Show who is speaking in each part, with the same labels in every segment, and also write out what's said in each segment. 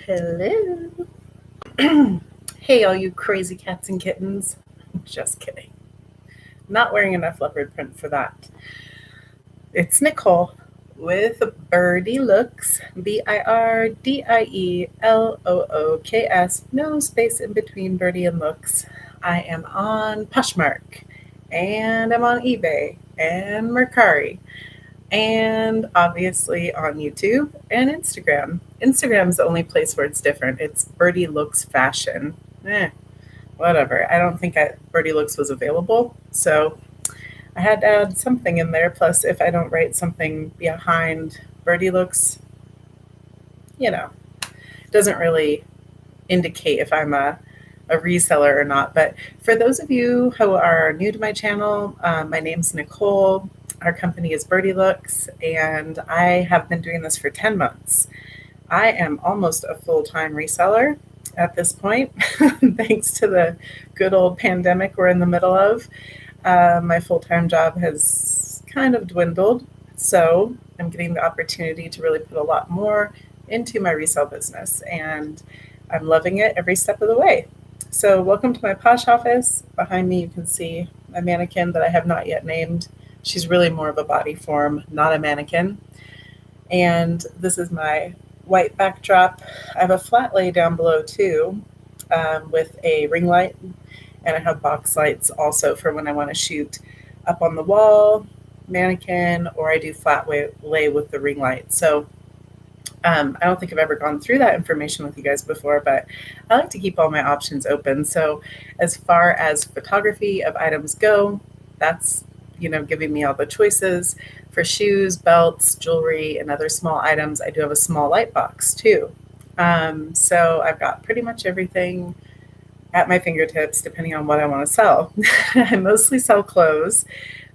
Speaker 1: Hello. Hey, all you crazy cats and kittens. Just kidding. Not wearing enough leopard print for that. It's Nicole with Birdie Looks, BirdieLooks. No space in between Birdie and Looks. I am on Poshmark, and I'm on eBay, and Mercari, and obviously on YouTube and Instagram. Instagram's the only place where it's different. It's Birdie Looks Fashion. Whatever. I don't think Birdie Looks was available, so I had to add something in there. Plus, if I don't write something behind Birdie Looks, you know, doesn't really indicate if I'm a reseller or not. But for those of you who are new to my channel, my name's Nicole. Our company is Birdie Looks, and I have been doing this for 10 months. I am almost a full-time reseller at this point, thanks to the good old pandemic we're in the middle of. My full-time job has kind of dwindled, so I'm getting the opportunity to really put a lot more into my resale business, and I'm loving it every step of the way. So welcome to my Posh office. Behind me you can see my mannequin that I have not yet named. She's really more of a body form, not a mannequin. And this is my white backdrop. I have a flat lay down below too, with a ring light, and I have box lights also for when I want to shoot up on the wall, mannequin, or I do flat lay with the ring light. So I don't think I've ever gone through that information with you guys before, but I like to keep all my options open. So as far as photography of items go, that's giving me all the choices for shoes, belts, jewelry, and other small items. I do have a small light box too. So I've got pretty much everything at my fingertips, depending on what I want to sell. I mostly sell clothes.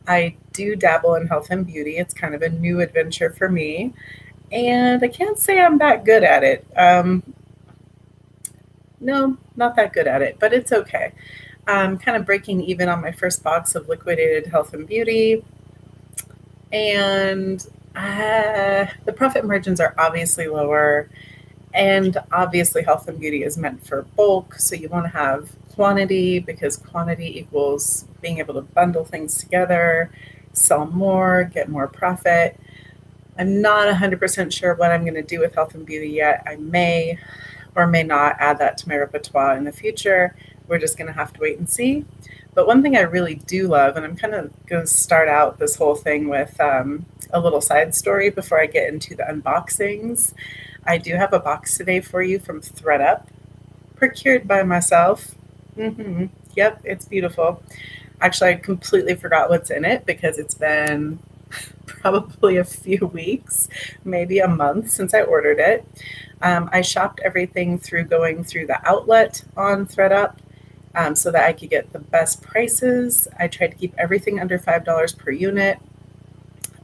Speaker 1: I do dabble in health and beauty. It's kind of a new adventure for me. And I can't say I'm that good at it. No, not that good at it, but it's okay. I'm kind of breaking even on my first box of liquidated health and beauty. And the profit margins are obviously lower. And obviously, health and beauty is meant for bulk. So you want to have quantity, because quantity equals being able to bundle things together, sell more, get more profit. I'm not 100% sure what I'm going to do with health and beauty yet. I may or may not add that to my repertoire in the future. We're just going to have to wait and see. But one thing I really do love, and I'm kind of going to start out this whole thing with a little side story before I get into the unboxings. I do have a box today for you from ThredUp, procured by myself. Yep, it's beautiful. Actually, I completely forgot what's in it because it's been probably a few weeks, maybe a month since I ordered it. I shopped everything through going through the outlet on ThredUp, so that I could get the best prices. I tried to keep everything under $5 per unit.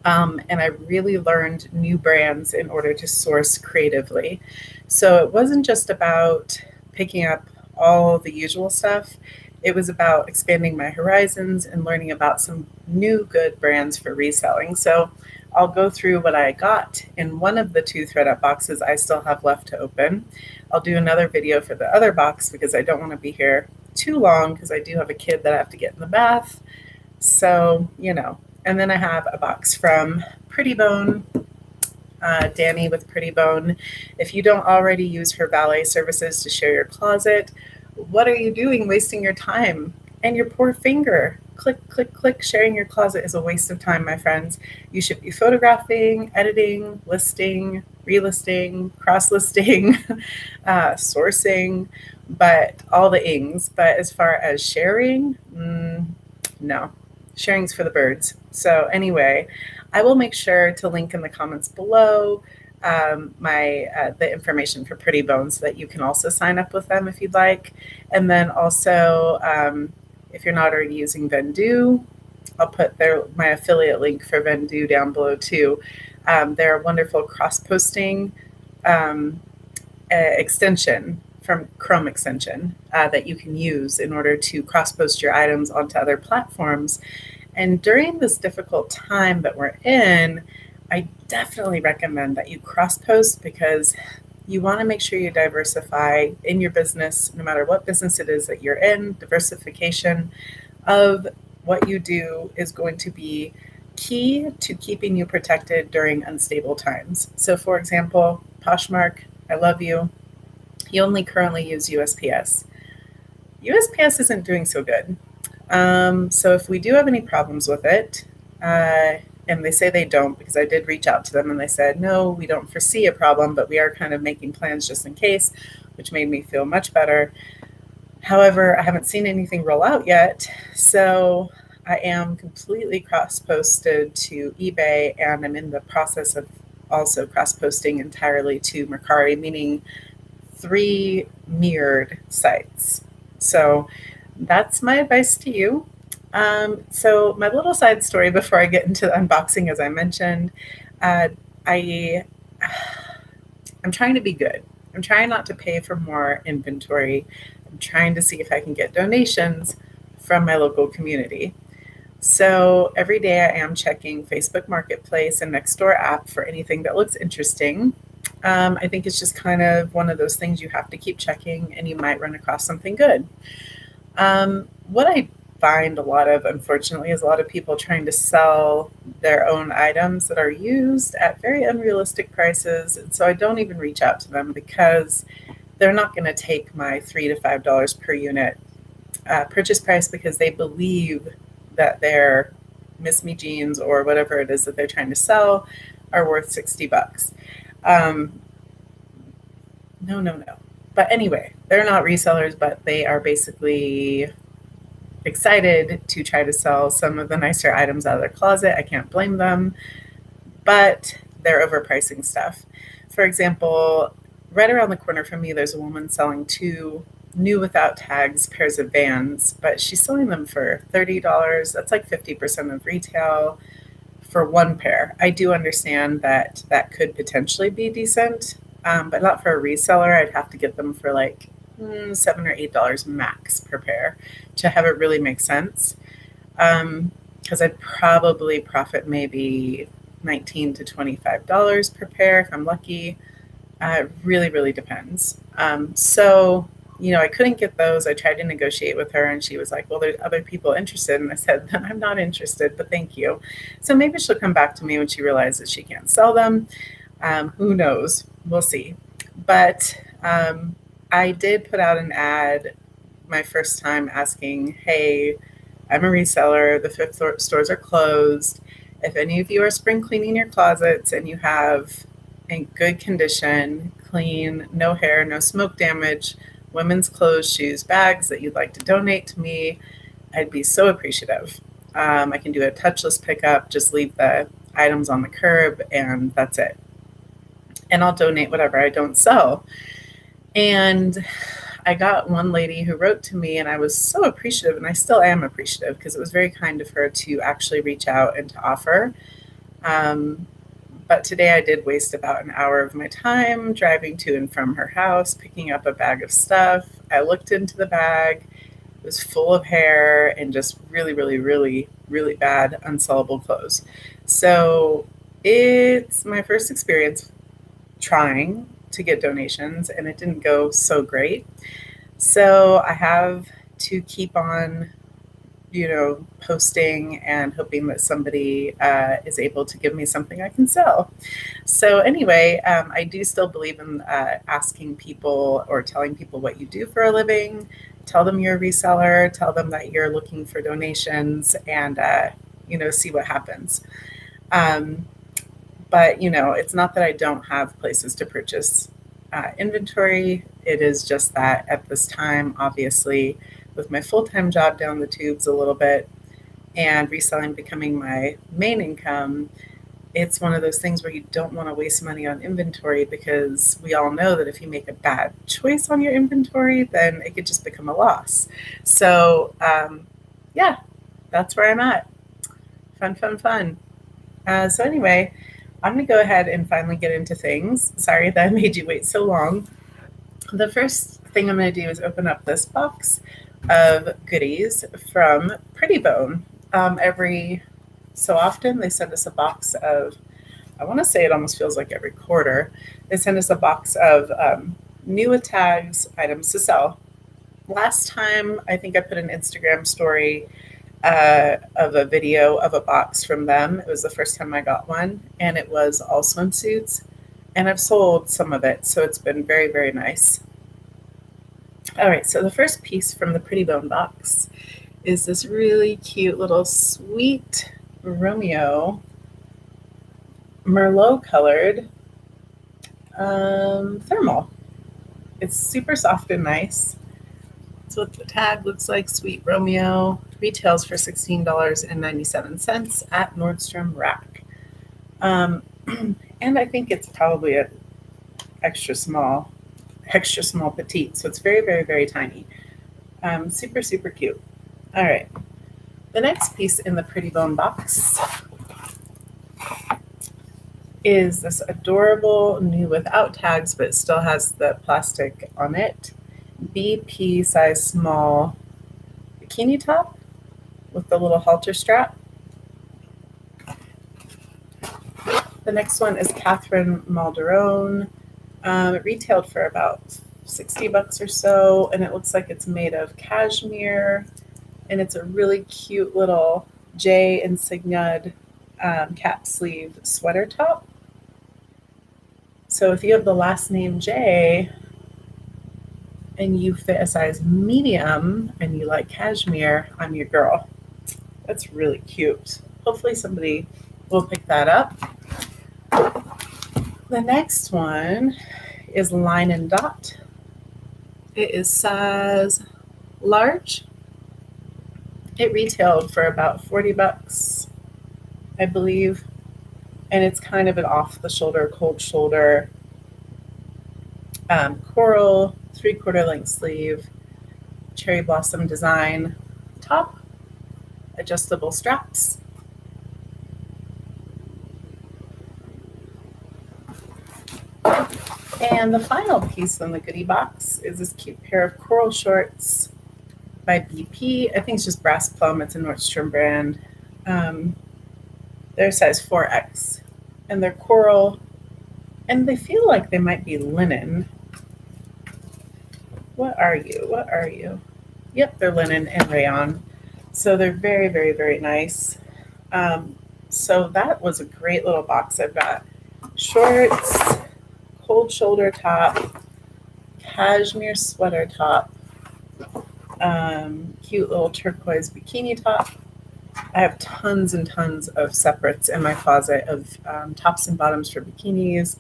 Speaker 1: And I really learned new brands in order to source creatively. So it wasn't just about picking up all the usual stuff. It was about expanding my horizons and learning about some new good brands for reselling. So I'll go through what I got in one of the 2 ThredUp boxes I still have left to open. I'll do another video for the other box because I don't want to be here too long because I do have a kid that I have to get in the bath. So, And then I have a box from Pretty Bone, Danny with Pretty Bone. If you don't already use her valet services to share your closet, what are you doing wasting your time and your poor finger? Click, click, click. Sharing your closet is a waste of time, my friends. You should be photographing, editing, listing, relisting, cross-listing, sourcing, but all the ings. But as far as sharing, no. Sharing's for the birds. So anyway, I will make sure to link in the comments below the information for Pretty Bones so that you can also sign up with them if you'd like. And then also, if you're not already using Vendoo, I'll put my affiliate link for Vendoo down below too. They're a wonderful cross-posting extension from Chrome extension that you can use in order to cross-post your items onto other platforms. And during this difficult time that we're in, I definitely recommend that you cross-post because, you want to make sure you diversify in your business, no matter what business it is that you're in. Diversification of what you do is going to be key to keeping you protected during unstable times. So, for example, Poshmark, I love you. You only currently use USPS. USPS isn't doing so good. So, if we do have any problems with it, and they say they don't, because I did reach out to them and they said, no, we don't foresee a problem, but we are kind of making plans just in case, which made me feel much better. However, I haven't seen anything roll out yet. So I am completely cross-posted to eBay, and I'm in the process of also cross-posting entirely to Mercari, meaning 3 mirrored sites. So that's my advice to you. So my little side story before I get into the unboxing, as I mentioned, uh, I I'm trying to be good. I'm trying not to pay for more inventory. I'm trying to see if I can get donations from my local community. So every day I am checking Facebook Marketplace and Nextdoor app for anything that looks interesting. I think it's just kind of one of those things you have to keep checking, and you might run across something good. What I find a lot of, unfortunately, is a lot of people trying to sell their own items that are used at very unrealistic prices. And so I don't even reach out to them because they're not going to take my $3 to $5 per unit purchase price, because they believe that their Miss Me jeans or whatever it is that they're trying to sell are worth $60. Um, no. But anyway, they're not resellers, but they are basically excited to try to sell some of the nicer items out of their closet. I can't blame them, but they're overpricing stuff. For example, right around the corner from me, there's a woman selling 2 new without tags pairs of Vans, but she's selling them for $30. That's like 50% of retail for one pair. I do understand that that could potentially be decent, but not for a reseller. I'd have to get them for like $7 or $8 max per pair to have it really make sense. Because I'd probably profit maybe $19 to $25 per pair if I'm lucky. It really, really depends. So, I couldn't get those. I tried to negotiate with her, and she was like, well, there's other people interested. And I said, I'm not interested, but thank you. So maybe she'll come back to me when she realizes she can't sell them. Who knows? We'll see. But I did put out an ad my first time asking, hey, I'm a reseller. The thrift stores are closed. If any of you are spring cleaning your closets and you have in good condition, clean, no hair, no smoke damage, women's clothes, shoes, bags that you'd like to donate to me, I'd be so appreciative. I can do a touchless pickup, just leave the items on the curb, and that's it. And I'll donate whatever I don't sell. And I got one lady who wrote to me, and I was so appreciative, and I still am appreciative because it was very kind of her to actually reach out and to offer. But today I did waste about an hour of my time driving to and from her house, picking up a bag of stuff. I looked into the bag. It was full of hair and just really, really, really, really bad, unsellable clothes. So it's my first experience trying to get donations, and it didn't go so great. So I have to keep on posting and hoping that somebody is able to give me something I can sell. So anyway, I do still believe in asking people or telling people what you do for a living. Tell them you're a reseller. Tell them that you're looking for donations, and see what happens. But it's not that I don't have places to purchase inventory. It is just that at this time, obviously, with my full-time job down the tubes a little bit and reselling becoming my main income, it's one of those things where you don't want to waste money on inventory, because we all know that if you make a bad choice on your inventory, then it could just become a loss. So yeah, that's where I'm at. Fun. So anyway, I'm going to go ahead and finally get into things. Sorry that I made you wait so long. The first thing I'm going to do is open up this box of goodies from Pretty Bone. Every so often, they send us a box of I want to say it almost feels like every quarter, they send us a box of new tags items to sell. Last time, I think I put an Instagram story of a video of a box from them. It was the first time I got one, and it was all swimsuits. And I've sold some of it, so it's been very, very nice. All right, so the first piece from the Pretty Bone box is this really cute little sweet Romeo Merlot colored thermal. It's super soft and nice. That's what the tag looks like. Sweet Romeo retails for $16.97 at Nordstrom Rack. And I think it's probably an extra small petite. So it's very, very, very tiny. Super, super cute. All right. The next piece in the Pretty Bone box is this adorable new without tags, but it still has the plastic on it, BP size small bikini top with the little halter strap. The next one is Catherine Malderone. It retailed for about $60 or so, and it looks like it's made of cashmere, and it's a really cute little J insignia'd cap sleeve sweater top. So if you have the last name J and you fit a size medium and you like cashmere, I'm your girl. That's really cute. Hopefully somebody will pick that up. The next one is Line and Dot. It is size large. It retailed for about $40, I believe. And it's kind of an off-the-shoulder, cold shoulder, coral, 3/4 length sleeve, cherry blossom design top, adjustable straps. And the final piece in the goodie box is this cute pair of coral shorts by BP. I think it's just Brass Plum. It's a Nordstrom brand. They're size 4X. And they're coral. And they feel like they might be linen. What are you? What are you? Yep, they're linen and rayon. So they're very, very, very nice. So that was a great little box. I've got shorts, cold shoulder top, cashmere sweater top, cute little turquoise bikini top. I have tons and tons of separates in my closet of tops and bottoms for bikinis.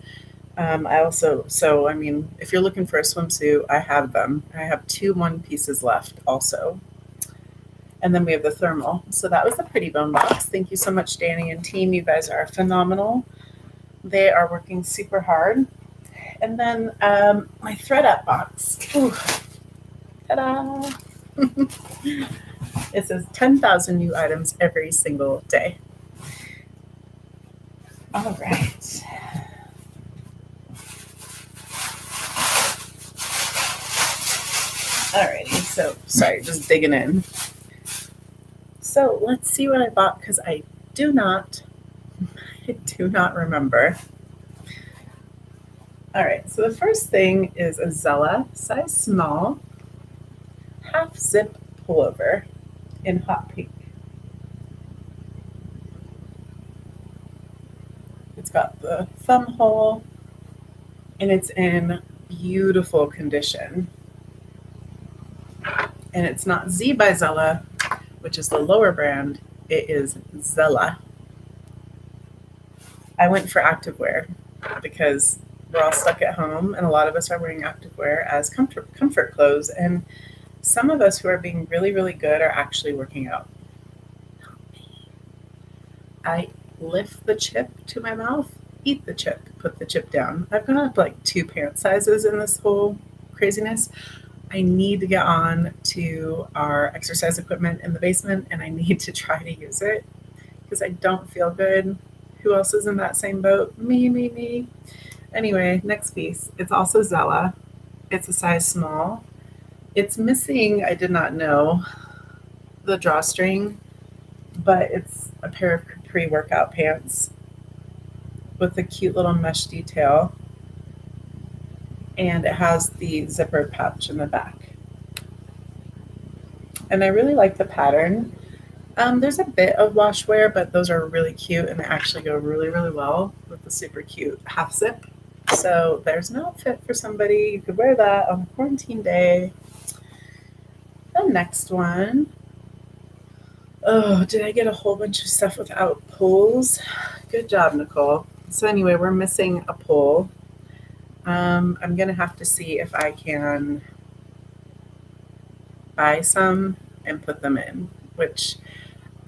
Speaker 1: If you're looking for a swimsuit, I have them. I have 2 one pieces left also. And then we have the thermal. So that was the Pretty Bone box. Thank you so much, Danny and team. You guys are phenomenal. They are working super hard. And then my ThredUp box. Ooh. Ta-da! It says 10,000 new items every single day. All right. Alrighty, so sorry, just digging in. So let's see what I bought because I do not remember. All right, so the first thing is a Zella size small half zip pullover in hot pink. It's got the thumb hole and it's in beautiful condition. And it's not Z by Zella, which is the lower brand. It is Zella. I went for activewear because we're all stuck at home and a lot of us are wearing activewear as comfort clothes. And some of us who are being really, really good are actually working out. I lift the chip to my mouth, eat the chip, put the chip down. I've gone up like 2 pant sizes in this whole craziness. I need to get on to our exercise equipment in the basement and I need to try to use it because I don't feel good. Who else is in that same boat? Me. Anyway, next piece. It's also Zella. It's a size small. It's missing, I did not know, the drawstring, but it's a pair of pre-workout pants. with a cute little mesh detail, and it has the zipper pouch in the back. And I really like the pattern. There's a bit of wash wear, but those are really cute and they actually go really, really well with the super cute half zip. So there's an outfit for somebody. You could wear that on quarantine day. The next one. Oh, did I get a whole bunch of stuff without pulls? Good job, Nicole. So anyway, we're missing a pull. I'm going to have to see if I can buy some and put them in, which,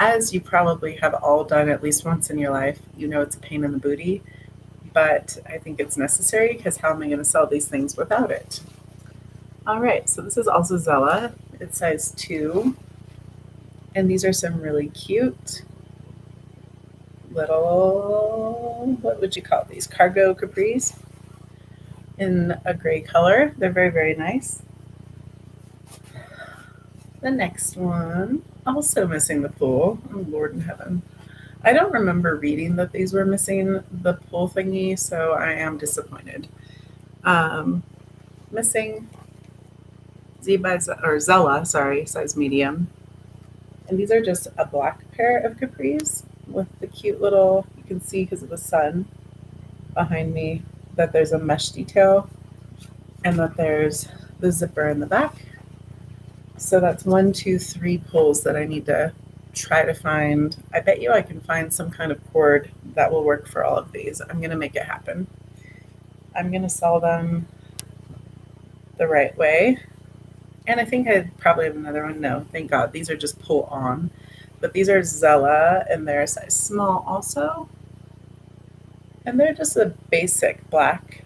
Speaker 1: as you probably have all done at least once in your life, you know it's a pain in the booty, but I think it's necessary because how am I going to sell these things without it? All right, so this is also Zella. It's size 2, and these are some really cute little, what would you call these? Cargo capris in a gray color. They're very, very nice. The next one, also missing the pull. Oh, Lord in heaven. I don't remember reading that these were missing the pull thingy, so I am disappointed. Missing Zella, size medium. And these are just a black pair of capris with the cute little, you can see because of the sun behind me, that there's a mesh detail and that there's the zipper in the back. So that's 1, 2, 3 pulls that I need to try to find. I bet you I can find some kind of cord that will work for all of these. I'm going to make it happen. I'm going to sell them the right way. And I think I probably have another one. No, thank God. These are just pull on. But these are Zella, and they're a size small also. And they're just a basic black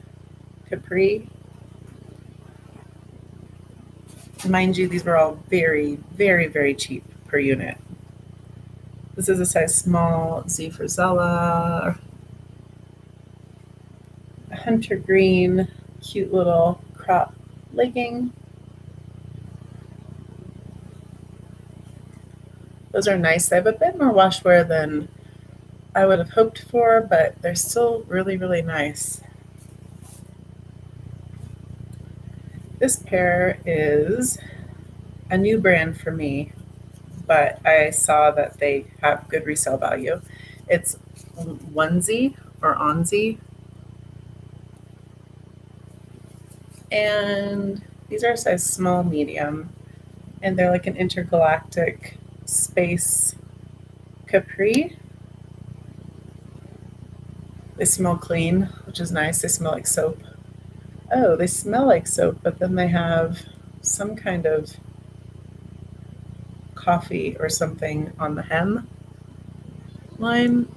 Speaker 1: capri. Mind you, these were all very, very, very cheap per unit. This is a size small, Z for Zella. Hunter green, cute little crop legging. Those are nice. They have a bit more wash wear than I would have hoped for, but they're still really, really nice. This pair is a new brand for me, but I saw that they have good resale value. It's Onesie or Onsie. And these are a size small, medium, and they're like an intergalactic space capri. They smell clean, which is nice. They smell like soap. Oh, they smell like soap, but then they have some kind of coffee or something on the hem line,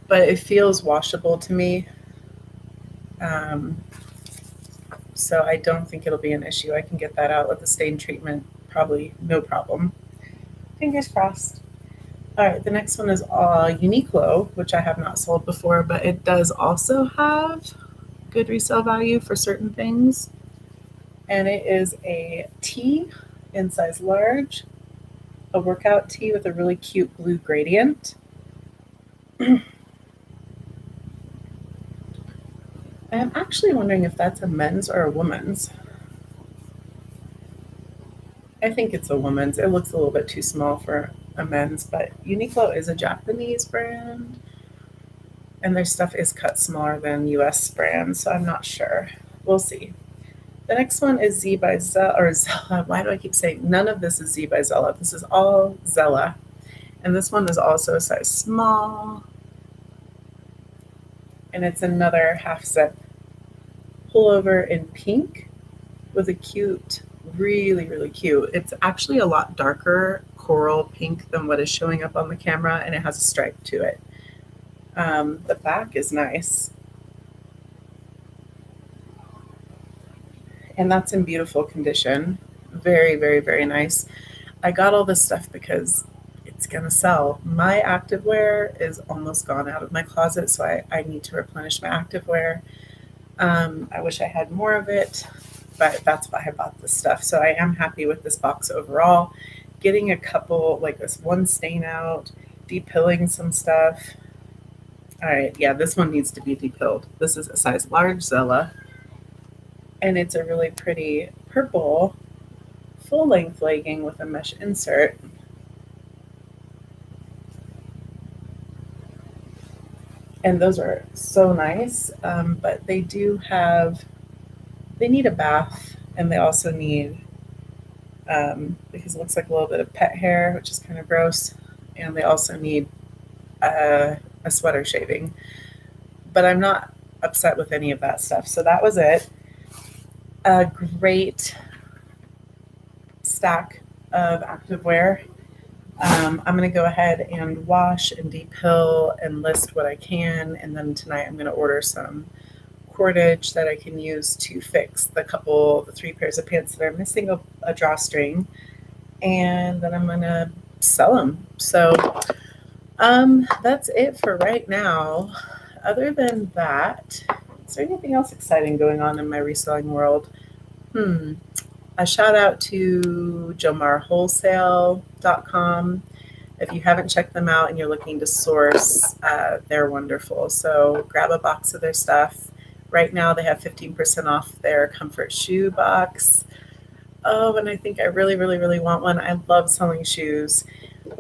Speaker 1: but it feels washable to me. So I don't think it'll be an issue. I can get that out with the stain treatment, probably no problem. Fingers crossed. All right, the next one is Uniqlo, which I have not sold before, but it does also have good resale value for certain things. And it is a tee in size large, a workout tee with a really cute blue gradient. I'm actually wondering if that's a men's or a woman's. I think it's a woman's. It looks a little bit too small for a men's, but Uniqlo is a Japanese brand, and their stuff is cut smaller than US brands, so I'm not sure. We'll see. The next one is Z by Zella, or Zella. Why do I keep saying none of this is Z by Zella? This is all Zella. And this one is also a size small. And it's another half zip pullover in pink with a cute, really, really cute. It's actually a lot darker coral pink than what is showing up on the camera, and it has a stripe to it. The back is nice. And that's in beautiful condition. Very, very, very nice. I got all this stuff because it's going to sell. My activewear is almost gone out of my closet, so I need to replenish my activewear. I wish I had more of it, but that's why I bought this stuff. So I am happy with this box overall. Getting a couple, like this one stain out, depilling some stuff. All right, yeah, this one needs to be depilled. This is a size large Zilla, and it's a really pretty purple full length legging with a mesh insert. And those are so nice, but they need a bath, and they also need, because it looks like a little bit of pet hair, which is kind of gross, and they also need a sweater shaving. But I'm not upset with any of that stuff. So that was it. A great stack of activewear. I'm going to go ahead and wash and depill and list what I can. And then tonight I'm going to order some cordage that I can use to fix the 3 pairs of pants that are missing a drawstring. And then I'm going to sell them. So that's it for right now. Other than that, is there anything else exciting going on in my reselling world? A shout out to jomarwholesale.com. If you haven't checked them out and you're looking to source, they're wonderful. So grab a box of their stuff. Right now they have 15% off their comfort shoe box. Oh, and I think I really, really, really want one. I love selling shoes.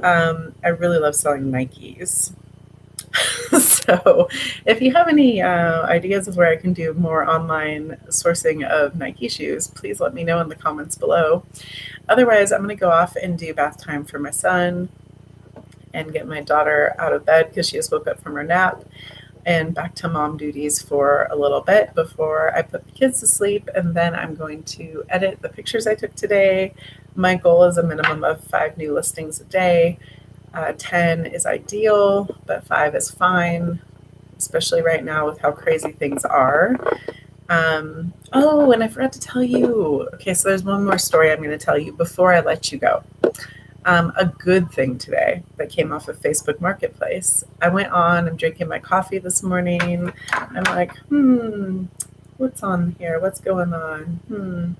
Speaker 1: I really love selling Nikes. So if you have any ideas of where I can do more online sourcing of Nike shoes, please let me know in the comments below. Otherwise, I'm going to go off and do bath time for my son and get my daughter out of bed because she just woke up from her nap, and back to mom duties for a little bit before I put the kids to sleep. And then I'm going to edit the pictures I took today. My goal is a minimum of 5 new listings a day. 10 is ideal, but 5 is fine, especially right now with how crazy things are. Oh, and I forgot to tell you. Okay, so there's one more story I'm going to tell you before I let you go. A good thing today that came off of Facebook Marketplace. I'm drinking my coffee this morning. I'm like, what's on here? What's going on?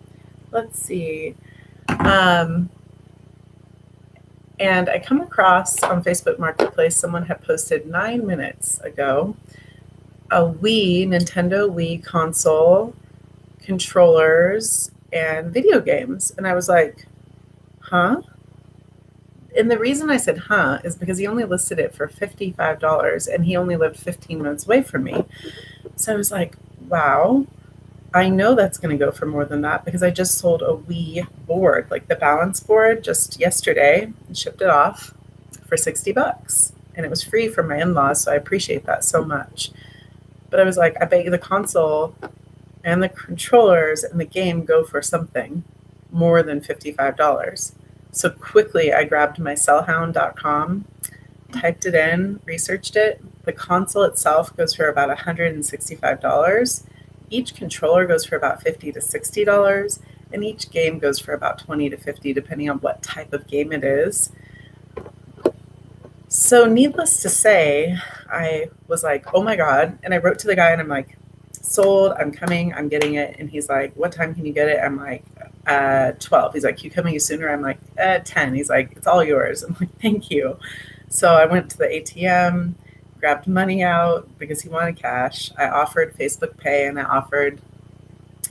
Speaker 1: Let's see. And I come across on Facebook Marketplace, someone had posted 9 minutes ago a Nintendo Wii console, controllers, and video games. And I was like, huh? And the reason I said, huh, is because he only listed it for $55 and he only lived 15 minutes away from me. So I was like, wow, I know that's going to go for more than that because I just sold a Wii board, like the balance board, just yesterday and shipped it off for $60. And it was free from my in-laws, so I appreciate that so much. But I was like, I bet you the console and the controllers and the game go for something more than $55. So quickly I grabbed my sellhound.com, typed it in, researched it. The console itself goes for about $165. Each controller goes for about $50 to $60, and each game goes for about $20 to $50, depending on what type of game it is. So needless to say, I was like, oh my God. And I wrote to the guy and I'm like, sold, I'm coming, I'm getting it. And he's like, what time can you get it? I'm like, 12. He's like, you coming sooner? I'm like, 10. He's like, it's all yours. I'm like, thank you. So I went to the ATM, grabbed money out because he wanted cash. I offered Facebook Pay and I offered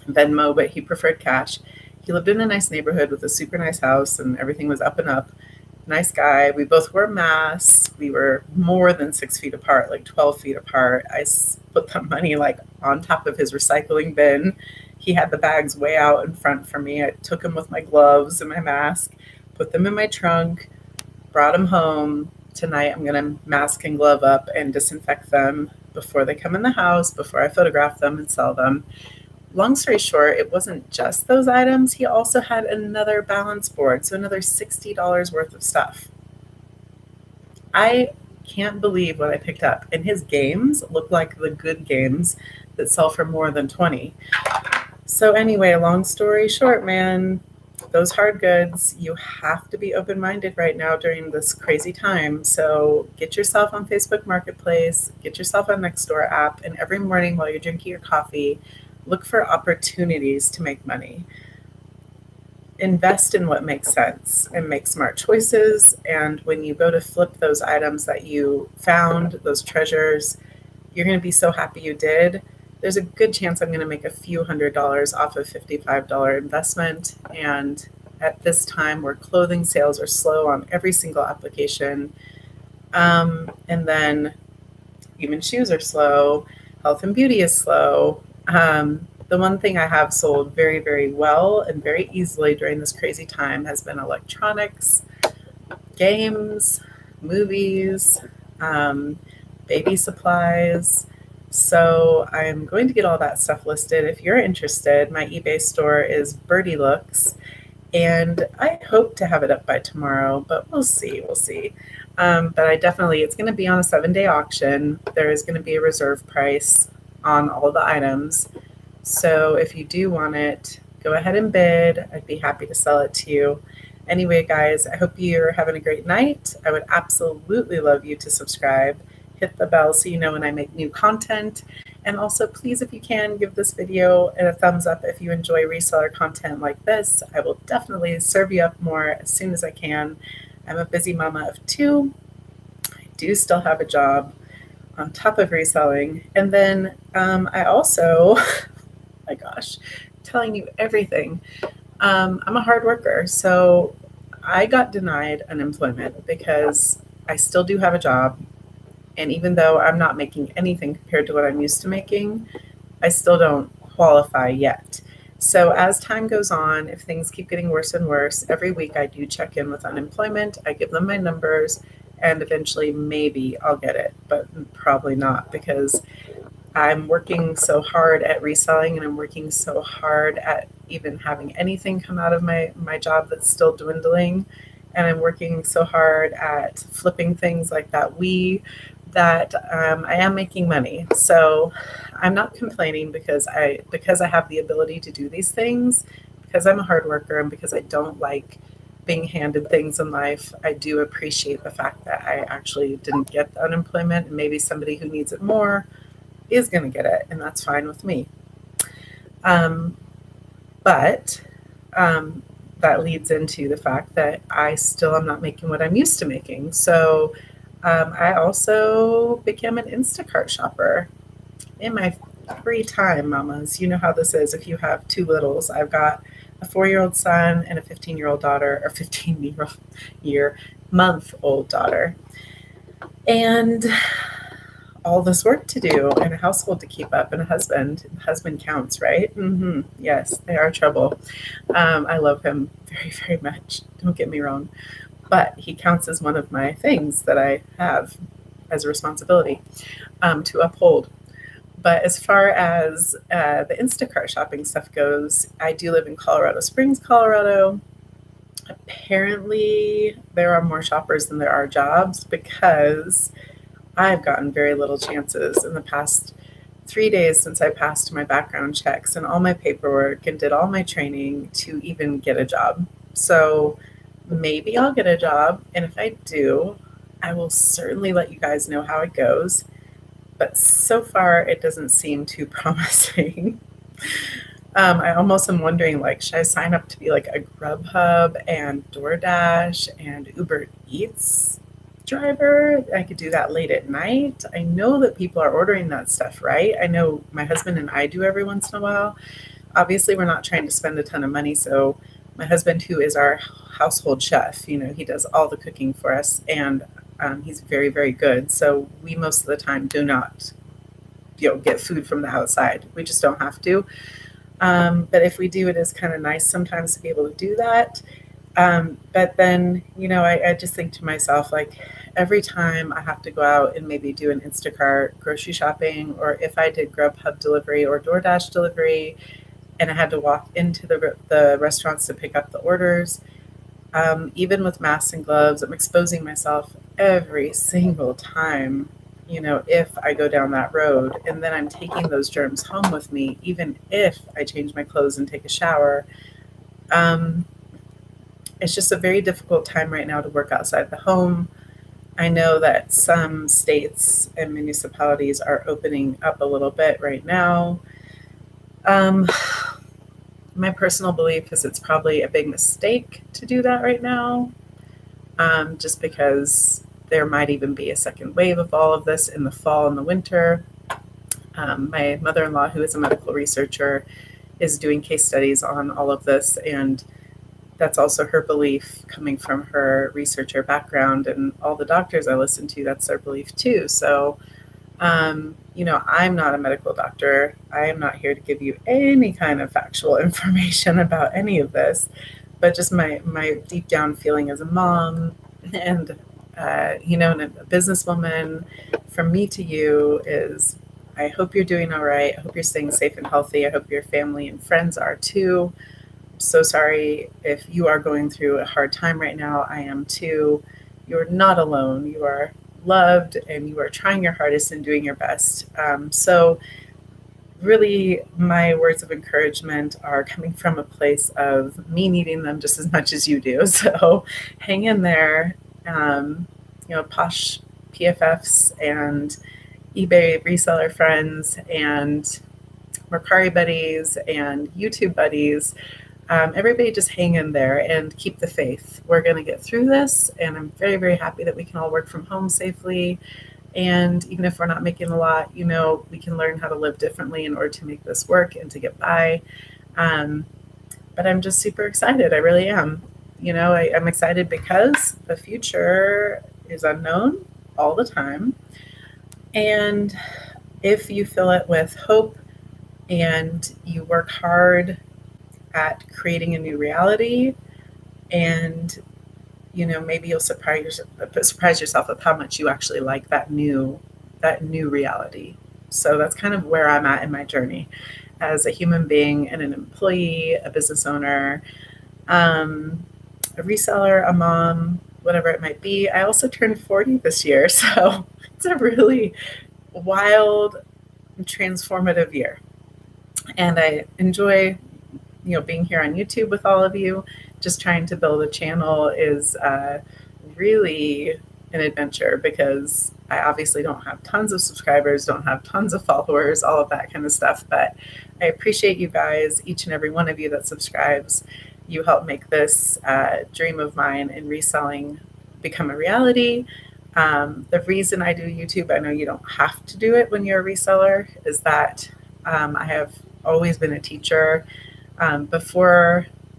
Speaker 1: Venmo, but he preferred cash. He lived in a nice neighborhood with a super nice house and everything was up and up. Nice guy. We both wore masks. We were more than 6 feet apart, like 12 feet apart. I put the money like on top of his recycling bin. He had the bags way out in front for me. I took them with my gloves and my mask, put them in my trunk, brought them home. Tonight I'm going to mask and glove up and disinfect them before they come in the house, before I photograph them and sell them. Long story short, it wasn't just those items. He also had another balance board, so another $60 worth of stuff. I can't believe what I picked up. And his games look like the good games that sell for more than $20. So anyway, long story short, man, those hard goods, you have to be open-minded right now during this crazy time. So get yourself on Facebook Marketplace, get yourself on Nextdoor app, and every morning while you're drinking your coffee, look for opportunities to make money. Invest in what makes sense and make smart choices. And when you go to flip those items that you found, those treasures, you're going to be so happy you did. There's a good chance I'm going to make a few $100s off of $55 investment. And at this time where clothing sales are slow on every single application, and then even shoes are slow, health and beauty is slow. The one thing I have sold very, very well and very easily during this crazy time has been electronics, games, movies, baby supplies. So I'm going to get all that stuff listed. If you're interested, my eBay store is Birdie Looks, and I hope to have it up by tomorrow, but we'll see. We'll see. But it's going to be on a 7-day auction. There is going to be a reserve price on all the items. So if you do want it, go ahead and bid. I'd be happy to sell it to you. Anyway, guys, I hope you're having a great night. I would absolutely love you to subscribe. Hit the bell so you know when I make new content. And also, please, if you can, give this video a thumbs up if you enjoy reseller content like this. I will definitely serve you up more as soon as I can. I'm a busy mama of 2. I do still have a job on top of reselling. And then I also, my gosh, I'm telling you everything. I'm a hard worker. So I got denied unemployment because I still do have a job. And even though I'm not making anything compared to what I'm used to making, I still don't qualify yet. So as time goes on, if things keep getting worse and worse, every week I do check in with unemployment. I give them my numbers, and eventually maybe I'll get it, but probably not, because I'm working so hard at reselling, and I'm working so hard at even having anything come out of my job that's still dwindling. And I'm working so hard at flipping things like that that I am making money. So I'm not complaining because I have the ability to do these things, because I'm a hard worker, and because I don't like being handed things in life. I do appreciate the fact that I actually didn't get the unemployment, and maybe somebody who needs it more is going to get it, and that's fine with me. But that leads into the fact that I still am not making what I'm used to making. So I also became an Instacart shopper in my free time, mamas. You know how this is if you have 2 littles. I've got a 4-year-old son and a 15-year-old daughter, or 15-month-old daughter. And all this work to do, and a household to keep up, and a husband. Husband counts, right? Yes, they are trouble. I love him very, very much. Don't get me wrong. But he counts as one of my things that I have as a responsibility to uphold. But as far as the Instacart shopping stuff goes, I do live in Colorado Springs, Colorado. Apparently, there are more shoppers than there are jobs, because I've gotten very little chances in the past 3 days since I passed my background checks and all my paperwork and did all my training to even get a job. So maybe I'll get a job, and if I do, I will certainly let you guys know how it goes. But so far, it doesn't seem too promising. I almost am wondering, should I sign up to be like a Grubhub and DoorDash and Uber Eats driver? I could do that late at night. I know that people are ordering that stuff, right? I know my husband and I do every once in a while. Obviously, we're not trying to spend a ton of money, so my husband, who is our household chef, he does all the cooking for us, and he's very, very good. So we most of the time do not, get food from the outside. We just don't have to. But if we do, it is kind of nice sometimes to be able to do that. But then, I just think to myself, every time I have to go out and maybe do an Instacart grocery shopping, or if I did Grubhub delivery or DoorDash delivery, and I had to walk into the restaurants to pick up the orders, even with masks and gloves, I'm exposing myself every single time, if I go down that road. And then I'm taking those germs home with me, even if I change my clothes and take a shower. It's just a very difficult time right now to work outside the home. I know that some states and municipalities are opening up a little bit right now. My personal belief is it's probably a big mistake to do that right now, just because there might even be a second wave of all of this in the fall and the winter. My mother-in-law, who is a medical researcher, is doing case studies on all of this, and that's also her belief coming from her researcher background, and all the doctors I listen to, that's their belief too. So, I'm not a medical doctor. I am not here to give you any kind of factual information about any of this, but just my deep down feeling as a mom and, and a businesswoman, from me to you is, I hope you're doing all right. I hope you're staying safe and healthy. I hope your family and friends are too. I'm so sorry if you are going through a hard time right now. I am too. You're not alone. You are loved and you are trying your hardest and doing your best. So really, my words of encouragement are coming from a place of me needing them just as much as you do. So hang in there. Posh PFFs and eBay reseller friends and Mercari buddies and YouTube buddies. Everybody just hang in there and keep the faith. We're going to get through this, and I'm very, very happy that we can all work from home safely. And even if we're not making a lot, we can learn how to live differently in order to make this work and to get by. But I'm just super excited. I really am. I'm excited because the future is unknown all the time. And if you fill it with hope and you work hard at creating a new reality, and maybe you'll surprise yourself with how much you actually like that new reality. So that's kind of where I'm at in my journey as a human being and an employee, a business owner, a reseller, a mom, whatever it might be. I also turned 40 this year, so it's a really wild, transformative year. And I enjoy, being here on YouTube with all of you. Just trying to build a channel is really an adventure, because I obviously don't have tons of subscribers, don't have tons of followers, all of that kind of stuff. But I appreciate you guys, each and every one of you that subscribes. You help make this dream of mine in reselling become a reality. The reason I do YouTube, I know you don't have to do it when you're a reseller, is that I have always been a teacher.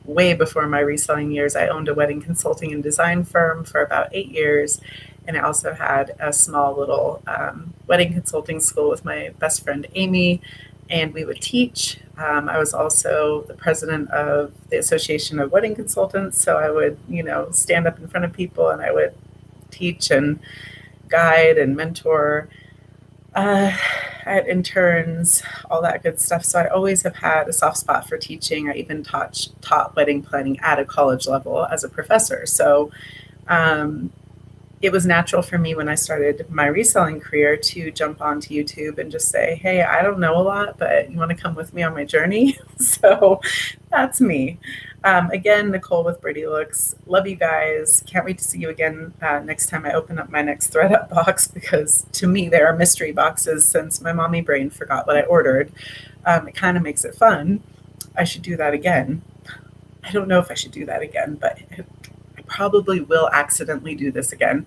Speaker 1: Way before my reselling years, I owned a wedding consulting and design firm for about 8 years. And I also had a small little wedding consulting school with my best friend, Amy, and we would teach. I was also the president of the Association of Wedding Consultants. So I would, stand up in front of people and I would teach and guide and mentor. I had interns, all that good stuff. So I always have had a soft spot for teaching. I even taught wedding planning at a college level as a professor. So it was natural for me when I started my reselling career to jump onto YouTube and just say, hey, I don't know a lot, but you want to come with me on my journey? So that's me. Again, Nicole with Birdie Looks. Love you guys. Can't wait to see you again next time I open up my next ThredUp box, because to me, there are mystery boxes since my mommy brain forgot what I ordered. It kind of makes it fun. I should do that again. I don't know if I should do that again, but I probably will accidentally do this again.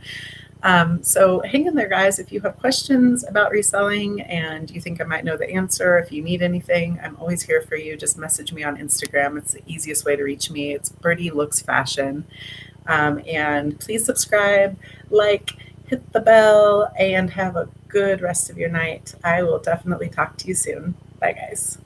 Speaker 1: So hang in there, guys. If you have questions about reselling and you think I might know the answer, if you need anything, I'm always here for you. Just message me on Instagram. It's the easiest way to reach me. It's Birdie Looks Fashion. And please subscribe, hit the bell, and have a good rest of your night. I will definitely talk to you soon. Bye, guys.